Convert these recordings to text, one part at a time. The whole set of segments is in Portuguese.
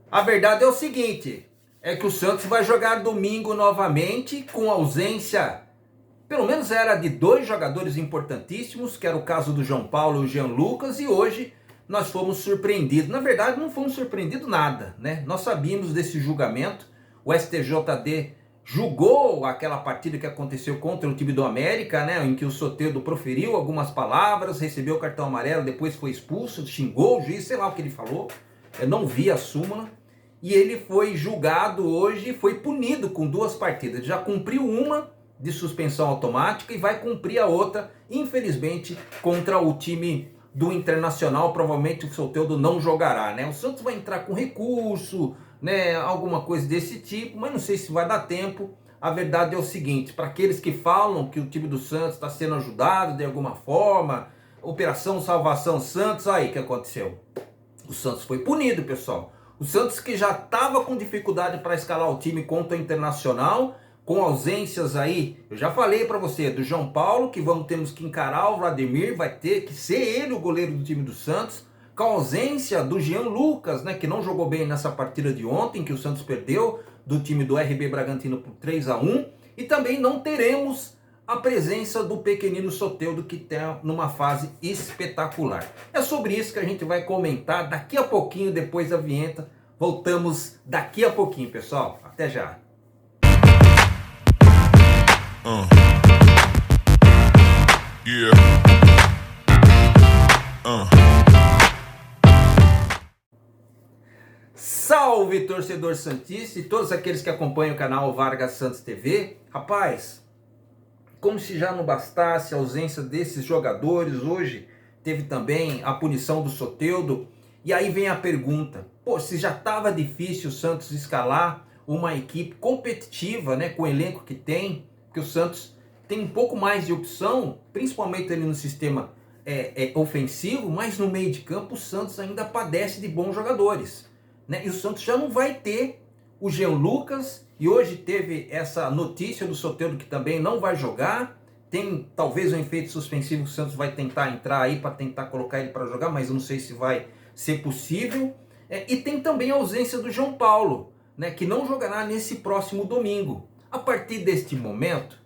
A verdade é o seguinte, é que o Santos vai jogar domingo novamente com ausência, pelo menos era de dois jogadores importantíssimos, que era o caso do João Paulo e o Jean Lucas, e hoje nós fomos surpreendidos. Na verdade, não fomos surpreendidos nada, né? Nós sabíamos desse julgamento, o STJD julgou aquela partida que aconteceu contra o time do América, né, em que o Soteldo proferiu algumas palavras, recebeu o cartão amarelo, depois foi expulso, xingou o juiz, sei lá o que ele falou, eu não vi a súmula, e ele foi julgado hoje, foi punido com 2 partidas, já cumpriu uma de suspensão automática e vai cumprir a outra, infelizmente, contra o time do Internacional. Provavelmente o Soteldo não jogará, né? O Santos vai entrar com recurso, né, alguma coisa desse tipo, mas não sei se vai dar tempo. A verdade é o seguinte, para aqueles que falam que o time do Santos está sendo ajudado de alguma forma, Operação Salvação Santos, aí o que aconteceu? O Santos foi punido, pessoal. O Santos, que já estava com dificuldade para escalar o time contra o Internacional, com ausências aí, eu já falei para você, do João Paulo, que temos que encarar o Vladimir, vai ter que ser ele o goleiro do time do Santos, com a ausência do Jean Lucas, né, que não jogou bem nessa partida de ontem, que o Santos perdeu do time do RB Bragantino por 3-1, e também não teremos a presença do pequenino Soteldo, que está numa fase espetacular. É sobre isso que a gente vai comentar daqui a pouquinho, depois da vinheta. Voltamos daqui a pouquinho, pessoal. Até já. Salve, torcedor santista e todos aqueles que acompanham o canal Vargas Santos TV. Rapaz, como se já não bastasse a ausência desses jogadores, hoje teve também a punição do Soteldo. E aí vem a pergunta, pô, se já estava difícil o Santos escalar uma equipe competitiva, né, com o elenco que tem, porque o Santos tem um pouco mais de opção, principalmente ali no sistema ofensivo, mas no meio de campo o Santos ainda padece de bons jogadores, né? E o Santos já não vai ter o Jean Lucas, e hoje teve essa notícia do Soteldo que também não vai jogar. Tem talvez um efeito suspensivo que o Santos vai tentar entrar aí para tentar colocar ele para jogar, mas eu não sei se vai ser possível. E tem também a ausência do João Paulo, né, que não jogará nesse próximo domingo. A partir deste momento,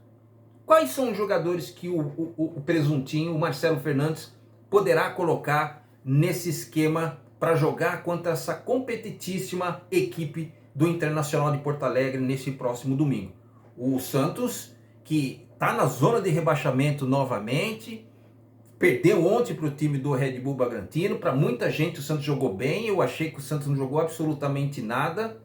quais são os jogadores que o presuntinho, o Marcelo Fernandes, poderá colocar nesse esquema para jogar contra essa competitíssima equipe do Internacional de Porto Alegre nesse próximo domingo? O Santos, que está na zona de rebaixamento novamente, perdeu ontem para o time do Red Bull Bragantino. Para muita gente o Santos jogou bem, eu achei que o Santos não jogou absolutamente nada.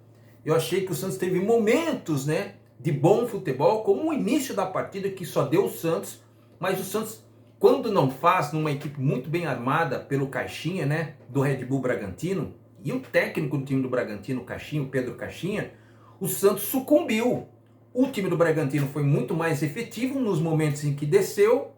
Eu achei que o Santos teve momentos, né, de bom futebol, como o início da partida que só deu o Santos, mas o Santos, quando não faz, numa equipe muito bem armada pelo Caixinha, né, do Red Bull Bragantino, e o técnico do time do Bragantino, o Caixinha, o Pedro Caixinha, o Santos sucumbiu. O time do Bragantino foi muito mais efetivo nos momentos em que desceu,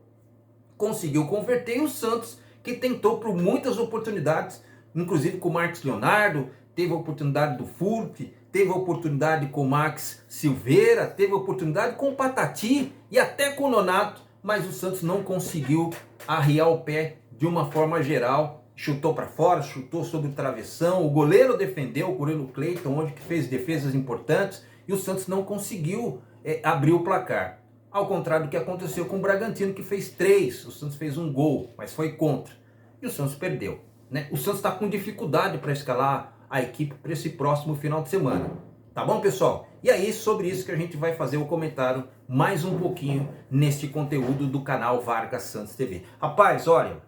conseguiu converter, e o Santos, que tentou por muitas oportunidades, inclusive com o Marcos Leonardo, teve a oportunidade do Furt, teve a oportunidade com o Max Silveira, teve a oportunidade com o Patati e até com o Nonato, mas o Santos não conseguiu arriar o pé de uma forma geral. Chutou para fora, chutou sobre o travessão, o goleiro defendeu, o goleiro Cleiton, onde que fez defesas importantes, e o Santos não conseguiu abrir o placar. Ao contrário do que aconteceu com o Bragantino, que fez 3, o Santos fez 1 gol, mas foi contra, e o Santos perdeu, né? O Santos está com dificuldade para escalar a equipe para esse próximo final de semana. Tá bom, pessoal? E aí, sobre isso que a gente vai fazer o comentário mais um pouquinho neste conteúdo do canal Vargas Santos TV. Rapaz, olha,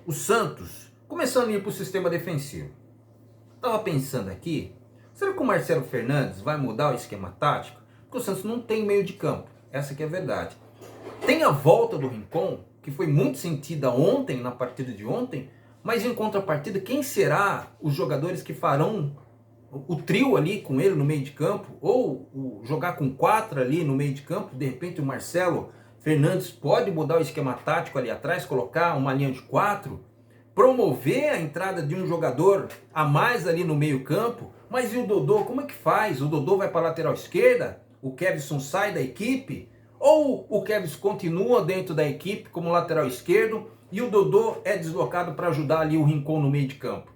o Santos começando a ir para o sistema defensivo. Estava pensando aqui, será que o Marcelo Fernandes vai mudar o esquema tático? Porque o Santos não tem meio de campo, essa que é a verdade. Tem a volta do Rincon, que foi muito sentida ontem, na partida de ontem, mas em contrapartida, quem será os jogadores que farão o trio ali com ele no meio de campo? Ou jogar com 4 ali no meio de campo? De repente o Marcelo Fernandes pode mudar o esquema tático ali atrás, colocar uma linha de 4, promover a entrada de um jogador a mais ali no meio campo. Mas e o Dodô, como é que faz? O Dodô vai para a lateral esquerda? O Kevson sai da equipe? Ou o Kevson continua dentro da equipe como lateral esquerdo e o Dodô é deslocado para ajudar ali o Rincon no meio de campo?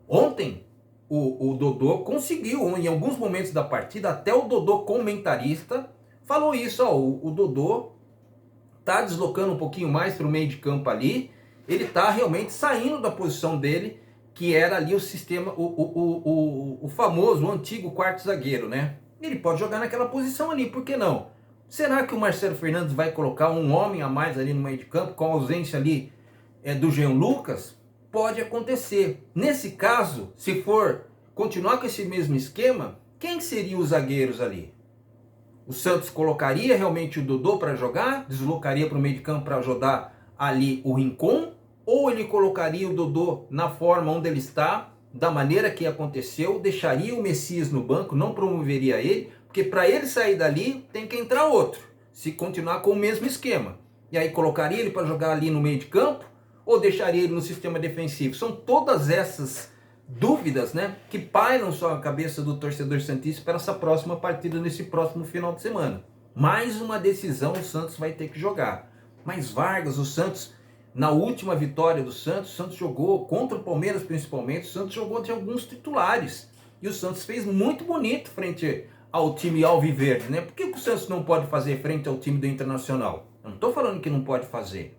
Ontem o Dodô conseguiu, em alguns momentos da partida, até o Dodô comentarista falou isso, ó, o Dodô tá deslocando um pouquinho mais para o meio de campo ali, ele tá realmente saindo da posição dele, que era ali o sistema, o famoso, o antigo quarto zagueiro, né? Ele pode jogar naquela posição ali, por que não? Será que o Marcelo Fernandes vai colocar um homem a mais ali no meio de campo, com a ausência ali do Jean Lucas? Pode acontecer. Nesse caso, se for continuar com esse mesmo esquema, quem seriam os zagueiros ali? O Santos colocaria realmente o Dodô para jogar, deslocaria para o meio de campo para ajudar ali o Rincon, ou ele colocaria o Dodô na forma onde ele está, da maneira que aconteceu, deixaria o Messias no banco, não promoveria ele, porque para ele sair dali tem que entrar outro, se continuar com o mesmo esquema. E aí colocaria ele para jogar ali no meio de campo, ou deixaria ele no sistema defensivo? São todas essas dúvidas, né, que pairam só a cabeça do torcedor santista para essa próxima partida, nesse próximo final de semana. Mais uma decisão o Santos vai ter que jogar. Mas Vargas, o Santos, na última vitória do Santos, o Santos jogou contra o Palmeiras principalmente, o Santos jogou de alguns titulares. E o Santos fez muito bonito frente ao time alviverde, né? Por que o Santos não pode fazer frente ao time do Internacional? Eu não estou falando que não pode fazer,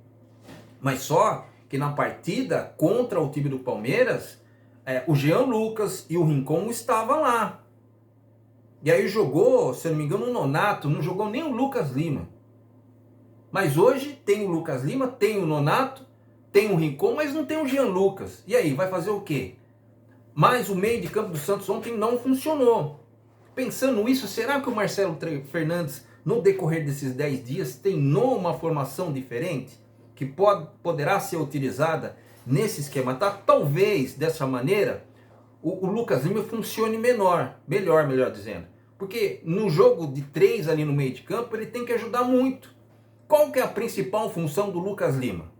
mas só que na partida contra o time do Palmeiras, o Jean Lucas e o Rincon estavam lá. E aí jogou, se eu não me engano, o Nonato, não jogou nem o Lucas Lima. Mas hoje tem o Lucas Lima, tem o Nonato, tem o Rincon, mas não tem o Jean Lucas. E aí, vai fazer o quê? Mas o meio de campo do Santos ontem não funcionou. Pensando nisso, será que o Marcelo Fernandes, no decorrer desses 10 dias, treinou uma formação diferente? Que poderá ser utilizada nesse esquema, tá? Talvez dessa maneira o Lucas Lima funcione melhor dizendo, porque no jogo de 3 ali no meio de campo ele tem que ajudar muito. Qual que é a principal função do Lucas Lima?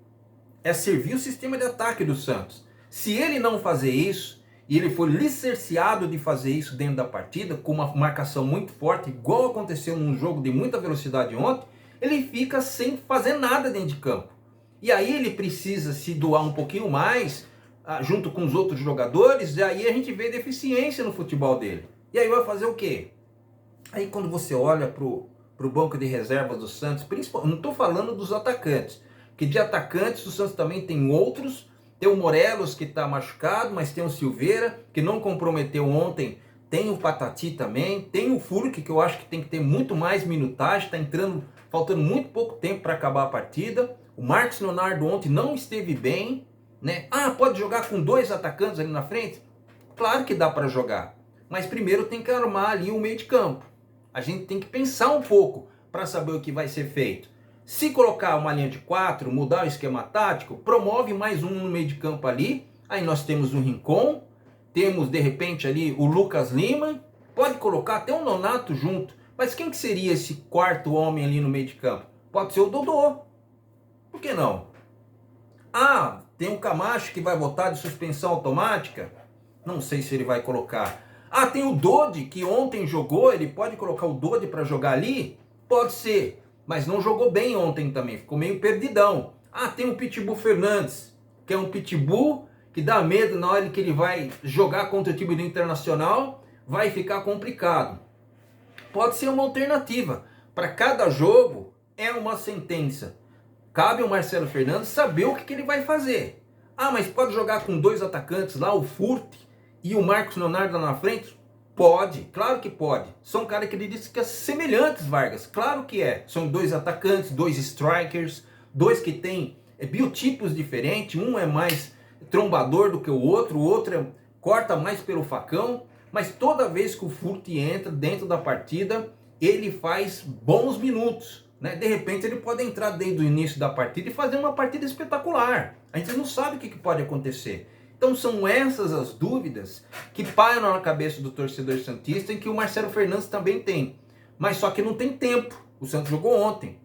É servir o sistema de ataque do Santos. Se ele não fazer isso, e ele foi licenciado de fazer isso dentro da partida, com uma marcação muito forte, igual aconteceu num jogo de muita velocidade ontem, ele fica sem fazer nada dentro de campo. E aí ele precisa se doar um pouquinho mais, junto com os outros jogadores, e aí a gente vê deficiência no futebol dele. E aí vai fazer o quê? Aí quando você olha pro banco de reservas do Santos, principalmente, não estou falando dos atacantes, que de atacantes o Santos também tem outros, tem o Morelos que está machucado, mas tem o Silveira, que não comprometeu ontem, tem o Patati também, tem o Furk, que eu acho que tem que ter muito mais minutagem, está entrando, faltando muito pouco tempo para acabar a partida. O Marcos Leonardo ontem não esteve bem, né? Pode jogar com 2 atacantes ali na frente? Claro que dá para jogar, mas primeiro tem que armar ali o meio de campo. A gente tem que pensar um pouco para saber o que vai ser feito. Se colocar uma linha de 4, mudar o esquema tático, promove mais um no meio de campo ali. Aí nós temos o Rincon, temos de repente ali o Lucas Lima, pode colocar até o Nonato junto. Mas quem que seria esse quarto homem ali no meio de campo? Pode ser o Dodô. Por que não? Tem o Camacho que vai voltar de suspensão automática. Não sei se ele vai colocar. Tem o Dodi que ontem jogou. Ele pode colocar o Dodi para jogar ali? Pode ser. Mas não jogou bem ontem também. Ficou meio perdidão. Tem o Pitbull Fernandes, que é um Pitbull que dá medo na hora que ele vai jogar contra o time do Internacional. Vai ficar complicado. Pode ser uma alternativa. Para cada jogo é uma sentença. Cabe ao Marcelo Fernandes saber o que ele vai fazer. Mas pode jogar com 2 atacantes lá, o Furt e o Marcos Leonardo lá na frente? Pode, claro que pode. São características semelhantes, Vargas. Claro que é. São 2 atacantes, 2 strikers, 2 que têm biotipos diferentes. Um é mais trombador do que o outro corta mais pelo facão. Mas toda vez que o Furt entra dentro da partida, ele faz bons minutos. Né? De repente ele pode entrar desde o início da partida e fazer uma partida espetacular. A gente não sabe o que pode acontecer. Então são essas as dúvidas que pairam na cabeça do torcedor santista e que o Marcelo Fernandes também tem. Mas só que não tem tempo. O Santos jogou ontem.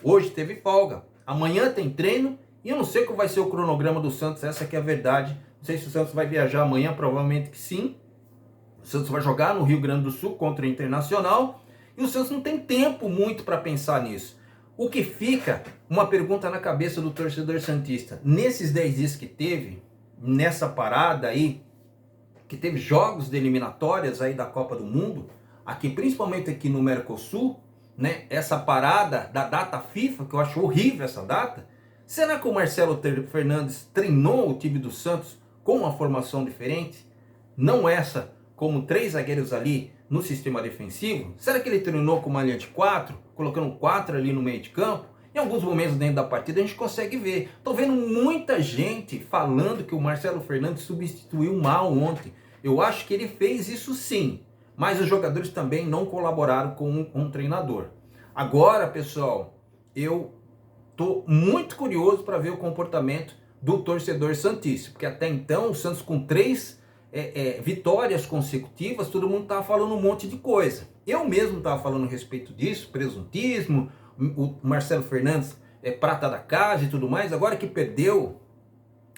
Hoje teve folga. Amanhã tem treino. E eu não sei qual vai ser o cronograma do Santos. Essa que é a verdade. Não sei se o Santos vai viajar amanhã. Provavelmente que sim. O Santos vai jogar no Rio Grande do Sul contra o Internacional. E o Santos não tem tempo muito para pensar nisso. O que fica, uma pergunta na cabeça do torcedor santista. Nesses 10 dias que teve, nessa parada aí, que teve jogos de eliminatórias aí da Copa do Mundo, aqui principalmente aqui no Mercosul, né? Essa parada da data FIFA, que eu acho horrível essa data. Será que o Marcelo Fernandes treinou o time do Santos com uma formação diferente? Não essa, como 3 zagueiros ali no sistema defensivo? Será que ele treinou com uma linha de 4, colocando 4 ali no meio de campo? Em alguns momentos dentro da partida a gente consegue ver. Estou vendo muita gente falando que o Marcelo Fernandes substituiu mal ontem. Eu acho que ele fez isso sim, mas os jogadores também não colaboraram com um treinador. Agora, pessoal, eu estou muito curioso para ver o comportamento do torcedor santista, porque até então o Santos com 3 vitórias consecutivas, todo mundo estava falando um monte de coisa. Eu mesmo estava falando a respeito disso, presuntismo, o Marcelo Fernandes é prata da casa e tudo mais. Agora que perdeu,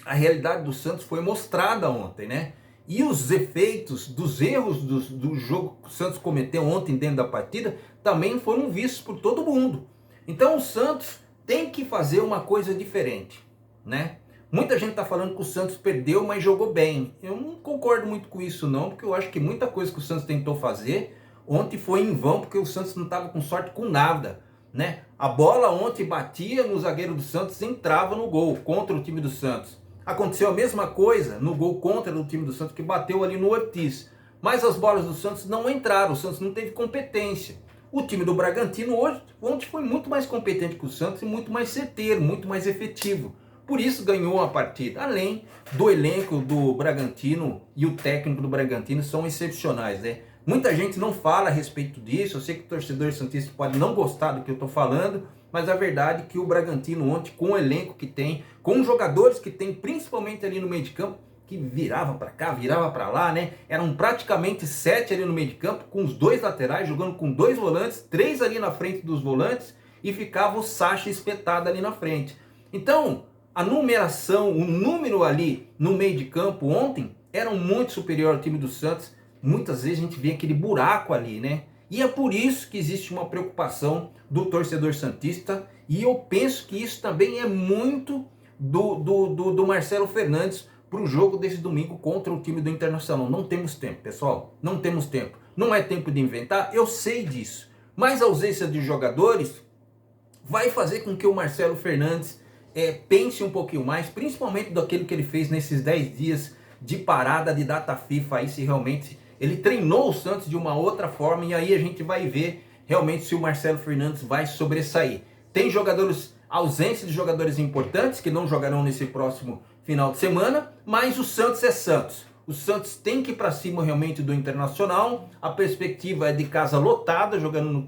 a realidade do Santos foi mostrada ontem, né? E os efeitos dos erros do jogo que o Santos cometeu ontem dentro da partida também foram vistos por todo mundo. Então o Santos tem que fazer uma coisa diferente, né? Muita gente está falando que o Santos perdeu, mas jogou bem. Eu não concordo muito com isso não, porque eu acho que muita coisa que o Santos tentou fazer ontem foi em vão, porque o Santos não estava com sorte com nada, né? A bola ontem batia no zagueiro do Santos e entrava no gol contra o time do Santos. Aconteceu a mesma coisa no gol contra do time do Santos, que bateu ali no Ortiz. Mas as bolas do Santos não entraram, o Santos não teve competência. O time do Bragantino ontem foi muito mais competente que o Santos e muito mais certeiro, muito mais efetivo. Por isso ganhou a partida. Além do elenco do Bragantino e o técnico do Bragantino são excepcionais, né? Muita gente não fala a respeito disso. Eu sei que o torcedor santista pode não gostar do que eu estou falando, mas a verdade é que o Bragantino ontem, com o elenco que tem, com os jogadores que tem, principalmente ali no meio de campo, que virava para cá, virava para lá, né? Eram praticamente 7 ali no meio de campo, com os 2 laterais, jogando com 2 volantes, 3 ali na frente dos volantes, e ficava o Sacha espetado ali na frente. Então, a numeração, o número ali no meio de campo ontem, era muito superior ao time do Santos. Muitas vezes a gente vê aquele buraco ali, né? E é por isso que existe uma preocupação do torcedor santista, e eu penso que isso também é muito do Marcelo Fernandes para o jogo desse domingo contra o time do Internacional. Não temos tempo, pessoal, não temos tempo. Não é tempo de inventar, eu sei disso. Mas a ausência de jogadores vai fazer com que o Marcelo Fernandes pense um pouquinho mais, principalmente daquilo que ele fez nesses 10 dias de parada de data FIFA, aí se realmente ele treinou o Santos de uma outra forma, e aí a gente vai ver realmente se o Marcelo Fernandes vai sobressair. Tem jogadores, ausência de jogadores importantes que não jogarão nesse próximo final de semana, mas o Santos é Santos. O Santos tem que ir para cima realmente do Internacional. A perspectiva é de casa lotada, jogando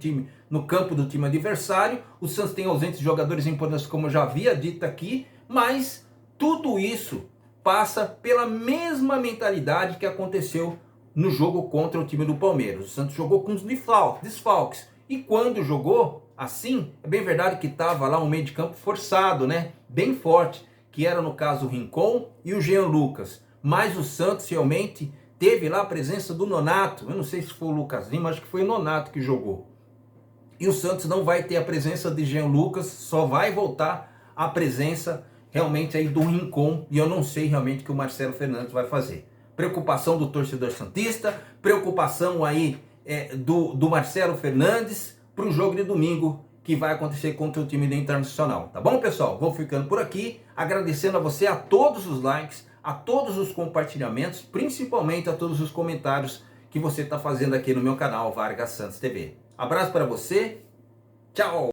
no campo do time adversário. O Santos tem ausência de jogadores importantes, como eu já havia dito aqui, mas tudo isso passa pela mesma mentalidade que aconteceu no jogo contra o time do Palmeiras. O Santos jogou com os desfalques. E quando jogou assim, é bem verdade que estava lá um meio de campo forçado, né? Bem forte, que era no caso o Rincon e o Jean Lucas. Mas o Santos realmente teve lá a presença do Nonato. Eu não sei se foi o Lucas Lima, acho que foi o Nonato que jogou. E o Santos não vai ter a presença de Jean Lucas, só vai voltar a presença realmente aí do Rincon. E eu não sei realmente o que o Marcelo Fernandes vai fazer. Preocupação do torcedor santista, preocupação aí do Marcelo Fernandes para o jogo de domingo que vai acontecer contra o time do Internacional. Tá bom, pessoal? Vou ficando por aqui, agradecendo a você, a todos os likes, a todos os compartilhamentos, principalmente a todos os comentários que você está fazendo aqui no meu canal Vargas Santos TV. Abraço para você, tchau!